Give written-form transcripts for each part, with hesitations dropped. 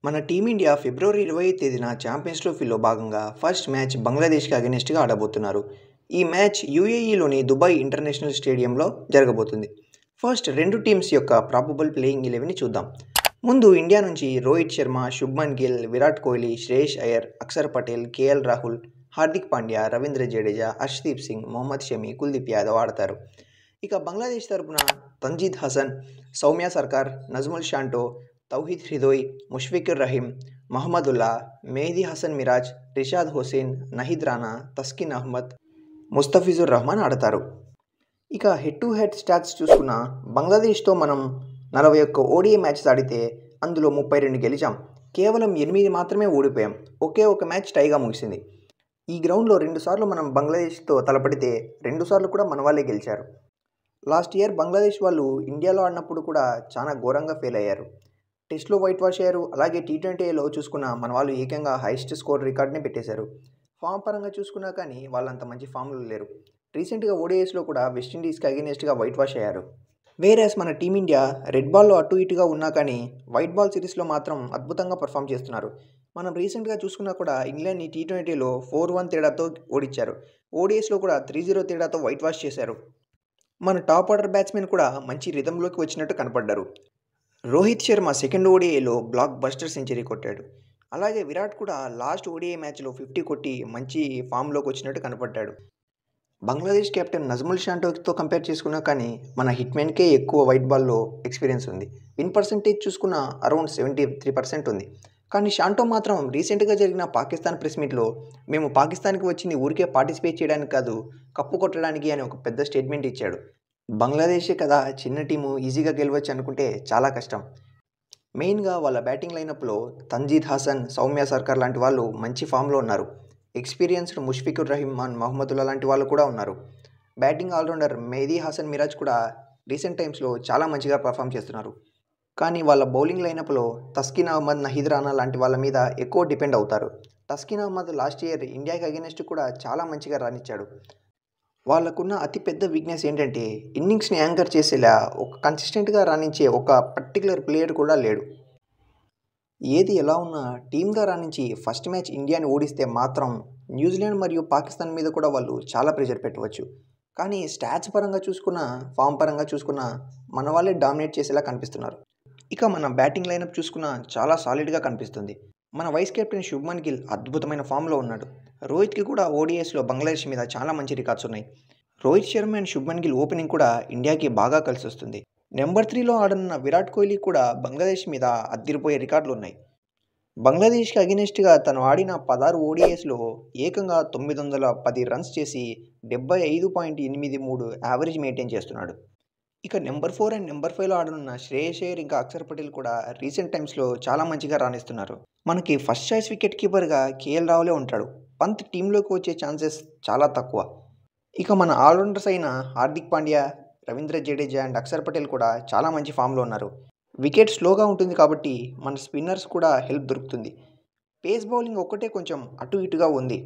మన టీమిండియా ఫిబ్రవరి 25 తేదీన ఛాంపియన్స్ ట్రోఫీలో భాగంగా ఫస్ట్ మ్యాచ్ బంగ్లాదేశ్కి అగెనిస్ట్గా ఆడబోతున్నారు. ఈ మ్యాచ్ యూఏఈలోని దుబాయ్ ఇంటర్నేషనల్ స్టేడియంలో జరగబోతుంది. ఫస్ట్ రెండు టీమ్స్ యొక్క ప్రాబబుల్ ప్లేయింగ్ 11ని చూద్దాం. ముందు ఇండియా నుంచి రోహిత్ శర్మ, శుభ్మన్ గిల్, విరాట్ కోహ్లీ, శ్రేయస్ అయ్యర్, అక్షర్ పటేల్, కేఎల్ రాహుల్, హార్దిక్ పాండ్యా, రవీంద్ర జడేజా, హర్షదీప్ సింగ్, మొహమ్మద్ షమి, కుల్దీప్ యాదవ్ ఆడతారు. ఇక బంగ్లాదేశ్ తరపున తంజీద్ హసన్, సౌమ్య సర్కార్, నజ్ముల్ షాంటో, తౌహీద్ హృదోయ్, ముష్ఫికుర్ రహీం, మహమ్మదుల్లా, మెహదీ హసన్ మిరాజ్, రిషాద్ హుసేన్, నహీద్ రానా, తస్కిన్ అహ్మద్, ముస్తఫిజుర్ రహమాన్ ఆడతారు. ఇక హెడ్ టు హెడ్ స్టాట్స్ చూసుకున్న బంగ్లాదేశ్తో మనం 41 ఓడిఐ మ్యాచెస్ ఆడితే అందులో 32 గెలిచాం. కేవలం 8 మాత్రమే ఓడిపోయాం. ఒకే ఒక మ్యాచ్ టైగా ముగిసింది. ఈ గ్రౌండ్లో 2 సార్లు మనం బంగ్లాదేశ్తో తలపడితే 2 సార్లు కూడా మన వాళ్ళే గెలిచారు. లాస్ట్ ఇయర్ బంగ్లాదేశ్ వాళ్ళు ఇండియాలో ఆడినప్పుడు కూడా చాలా ఘోరంగా ఫెయిల్ అయ్యారు. టెస్ట్లో వైట్ వాష్ అయ్యారు. అలాగే T20లో చూసుకున్న మన వాళ్ళు ఏకంగా హైయెస్ట్ స్కోర్ రికార్డ్ని పెట్టేశారు. ఫామ్ పరంగా చూసుకున్నా కానీ వాళ్ళంత మంచి ఫామ్లో లేరు. రీసెంట్గా ఓడిఐస్లో కూడా వెస్టిండీస్కి అగెనిస్ట్గా వైట్ వాష్ అయ్యారు. వేరేస్ మన టీమిండియా రెడ్ బాల్లో అటు ఇటుగా ఉన్నా కానీ వైట్ బాల్ సిరీస్లో మాత్రం అద్భుతంగా పర్ఫామ్ చేస్తున్నారు. మనం రీసెంట్గా చూసుకున్నా కూడా ఇంగ్లాండ్ని T20లో 4-1 తేడాతో ఓడించారు. ఓడిఐస్లో కూడా 3-0 తేడాతో వైట్ వాష్ చేశారు. మన టాప్ ఆర్డర్ బ్యాట్స్మెన్ కూడా మంచి రిథంలోకి వచ్చినట్టు కనపడ్డారు. రోహిత్ శర్మ సెకండ్ ఓడిఐలో బ్లాక్ బస్టర్ సెంచరీ కొట్టాడు. అలాగే విరాట్ కూడా లాస్ట్ ఓడిఐ మ్యాచ్లో 50 కొట్టి మంచి ఫామ్లోకి వచ్చినట్టు కనపడ్డాడు. బంగ్లాదేశ్ కెప్టెన్ నజ్ముల్ షాంటోతో కంపేర్ చేసుకున్నా కానీ మన హిట్మెన్కే ఎక్కువ వైట్ బాల్లో ఎక్స్పీరియన్స్ ఉంది. విన్ పర్సెంటేజ్ చూసుకున్న అరౌండ్ 73% ఉంది. కానీ షాంటో మాత్రం రీసెంట్గా జరిగిన పాకిస్తాన్ ప్రెస్ మీట్లో మేము పాకిస్తాన్కి వచ్చింది ఊరికే పార్టిసిపేట్ చేయడానికి కాదు, కప్పు కొట్టడానికి అని ఒక పెద్ద స్టేట్మెంట్ ఇచ్చాడు. బంగ్లాదేశే కదా చిన్న టీము, ఈజీగా గెలవచ్చు అనుకుంటే చాలా కష్టం. మెయిన్గా వాళ్ళ బ్యాటింగ్ లైనప్లో తంజీద్ హసన్, సౌమ్య సర్కార్ లాంటి వాళ్ళు మంచి ఫామ్లో ఉన్నారు. ఎక్స్పీరియన్స్డ్ ముష్ఫికుర్ రహీం, మహమ్మదుల్లా లాంటి వాళ్ళు కూడా ఉన్నారు. బ్యాటింగ్ ఆల్రౌండర్ మెహదీ హసన్ మిరాజ్ కూడా రీసెంట్ టైమ్స్లో చాలా మంచిగా పర్ఫామ్ చేస్తున్నారు. కానీ వాళ్ళ బౌలింగ్ లైనప్లో తస్కిన్ అహ్మద్, నహీద్ రానా లాంటి వాళ్ళ మీద ఎక్కువ డిపెండ్ అవుతారు. తస్కిన్ అహ్మద్ లాస్ట్ ఇయర్ ఇండియాకి అగెనిస్ట్ కూడా చాలా మంచిగా రాణించాడు. వాళ్ళకున్న అతిపెద్ద వీక్నెస్ ఏంటంటే ఇన్నింగ్స్ని యాంకర్ చేసేలా ఒక కన్సిస్టెంట్గా రాణించే ఒక పర్టికులర్ ప్లేయర్ కూడా లేడు. ఏది ఎలా ఉన్నా టీమ్గా రాణించి ఫస్ట్ మ్యాచ్ ఇండియాని ఓడిస్తే మాత్రం న్యూజిలాండ్ మరియు పాకిస్తాన్ మీద కూడా వాళ్ళు చాలా ప్రెషర్ పెట్టవచ్చు. కానీ స్టాట్స్ పరంగా చూసుకున్నా, ఫామ్ పరంగా చూసుకున్నా మన వాళ్ళే డామినేట్ చేసేలా కనిపిస్తున్నారు. ఇక మన బ్యాటింగ్ లైనప్ చూసుకున్నా చాలా సాలిడ్గా కనిపిస్తుంది. మన వైస్ కెప్టెన్ శుభ్మన్ గిల్ అద్భుతమైన ఫామ్లో ఉన్నాడు. రోహిత్కి కూడా ఓడిఐస్లో బంగ్లాదేశ్ మీద చాలా మంచి రికార్డ్స్ ఉన్నాయి. రోహిత్ శర్మ అండ్ శుభ్మన్ గిల్ ఓపెనింగ్ కూడా ఇండియాకి బాగా కలిసి వస్తుంది. నెంబర్ 3లో ఆడనున్న విరాట్ కోహ్లీ కూడా బంగ్లాదేశ్ మీద అద్దిరిపోయే రికార్డులు ఉన్నాయి. బంగ్లాదేశ్కి అగెనిస్ట్గా తను ఆడిన 16 ఓడిఐస్లో ఏకంగా 910 రన్స్ చేసి 75.83 యావరేజ్ మెయింటైన్ చేస్తున్నాడు. ఇక నెంబర్ 4 అండ్ నెంబర్ 5లో ఆడనున్న శ్రేయస్ అయ్యర్ ఇంకా అక్షర్ పటేల్ కూడా రీసెంట్ టైమ్స్లో చాలా మంచిగా రాణిస్తున్నారు. మనకి ఫస్ట్ చాయిస్ వికెట్ కీపర్గా కేఎల్ రాహులే ఉంటాడు. పంత్ టీంలోకి వచ్చే ఛాన్సెస్ చాలా తక్కువ. ఇక మన ఆల్రౌండర్స్ అయిన హార్దిక్ పాండ్యా, రవీంద్ర జడేజా అండ్ అక్షర్ పటేల్ కూడా చాలా మంచి ఫామ్లో ఉన్నారు. వికెట్ స్లోగా ఉంటుంది కాబట్టి మన స్పిన్నర్స్ కూడా హెల్ప్ దొరుకుతుంది. పేస్ బౌలింగ్ ఒక్కటే కొంచెం అటు ఇటుగా ఉంది.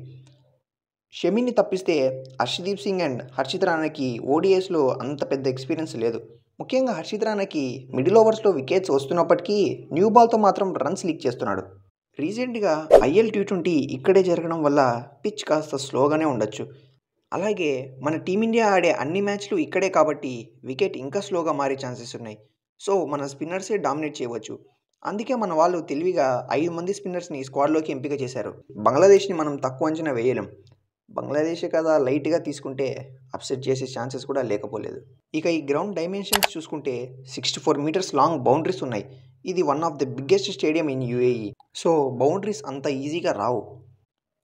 షమిని తప్పిస్తే హర్షదీప్ సింగ్ అండ్ హర్షిత్ రానాకి ఓడిఐస్లో అంత పెద్ద ఎక్స్పీరియన్స్ లేదు. ముఖ్యంగా హర్షిత్ రానాకి మిడిల్ ఓవర్స్లో వికెట్స్ వస్తున్నప్పటికీ న్యూ బాల్తో మాత్రం రన్స్ లీక్ చేస్తున్నాడు. రీసెంట్గా IL T20 ఇక్కడే జరగడం వల్ల పిచ్ కాస్త స్లోగానే ఉండొచ్చు. అలాగే మన టీమిండియా ఆడే అన్ని మ్యాచ్లు ఇక్కడే కాబట్టి వికెట్ ఇంకా స్లోగా మారే ఛాన్సెస్ ఉన్నాయి. సో మన స్పిన్నర్సే డామినేట్ చేయవచ్చు. అందుకే మన వాళ్ళు తెలివిగా 5 మంది స్పిన్నర్స్ని స్క్వాడ్లోకి ఎంపిక చేశారు. బంగ్లాదేశ్ని మనం తక్కువ అంచనా వేయలేం. బంగ్లాదేశే కదా లైట్గా తీసుకుంటే అప్సెట్ చేసే ఛాన్సెస్ కూడా లేకపోలేదు. ఇక ఈ గ్రౌండ్ డైమెన్షన్స్ చూసుకుంటే 64 మీటర్స్ లాంగ్ బౌండరీస్ ఉన్నాయి. ఇది one of the biggest stadium in UAE. So boundaries అంత ఈజీగా రావు.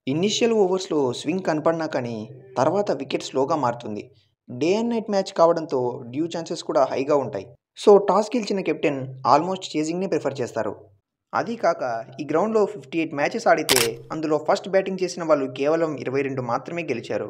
ఇనిషియల్ ఓవర్స్లో స్వింగ్ కనపడినా కానీ తర్వాత వికెట్ స్లోగా మారుతుంది. డే అండ్ నైట్ మ్యాచ్ కావడంతో డ్యూ ఛాన్సెస్ కూడా హైగా ఉంటాయి. సో టాస్ గెలిచిన కెప్టెన్ ఆల్మోస్ట్ చేజింగ్నే ప్రిఫర్ చేస్తారు. అదీ కాక ఈ గ్రౌండ్లో 58 మ్యాచెస్ ఆడితే అందులో ఫస్ట్ బ్యాటింగ్ చేసిన వాళ్ళు కేవలం 22 మాత్రమే గెలిచారు.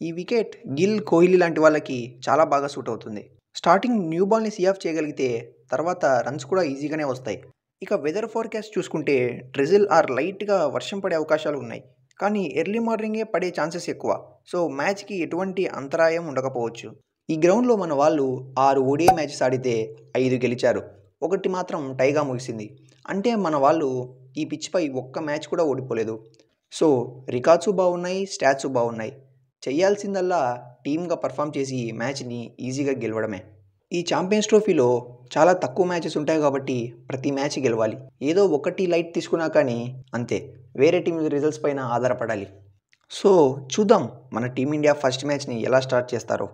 ఈ వికెట్ గిల్, కోహ్లీ లాంటి వాళ్ళకి చాలా బాగా సూట్ అవుతుంది. స్టార్టింగ్ న్యూ బాల్ని సీ ఆఫ్ చేయగలిగితే తర్వాత రన్స్ కూడా ఈజీగానే వస్తాయి. ఇక వెదర్ ఫోర్కాస్ట్ చూసుకుంటే డ్రిజిల్ ఆర్ లైట్గా వర్షం పడే అవకాశాలు ఉన్నాయి. కానీ ఎర్లీ మార్నింగే పడే ఛాన్సెస్ ఎక్కువ. సో మ్యాచ్కి ఎటువంటి అంతరాయం ఉండకపోవచ్చు. ఈ గ్రౌండ్లో మన వాళ్ళు 6 ఓడిఐ మ్యాచెస్ ఆడితే 5 గెలిచారు. ఒకటి మాత్రం టైగా ముగిసింది. అంటే మన వాళ్ళు ఈ పిచ్పై ఒక్క మ్యాచ్ కూడా ఓడిపోలేదు. సో రికార్డ్సు బాగున్నాయి, స్టాట్సు బాగున్నాయి. చెయ్యాల్సిందల్లా టీమ్గా పర్ఫామ్ చేసి మ్యాచ్ని ఈజీగా గెలవడమే. ఈ ఛాంపియన్స్ ట్రోఫీలో చాలా తక్కువ మ్యాచెస్ ఉంటాయి కాబట్టి ప్రతి మ్యాచ్ గెలవాలి. ఏదో ఒకటి లైట్ తీసుకున్నా కానీ అంతే, వేరే టీం రిజల్ట్స్ పైన ఆధారపడాలి. సో చూద్దాం మన టీమిండియా ఫస్ట్ మ్యాచ్ని ఎలా స్టార్ట్ చేస్తారో.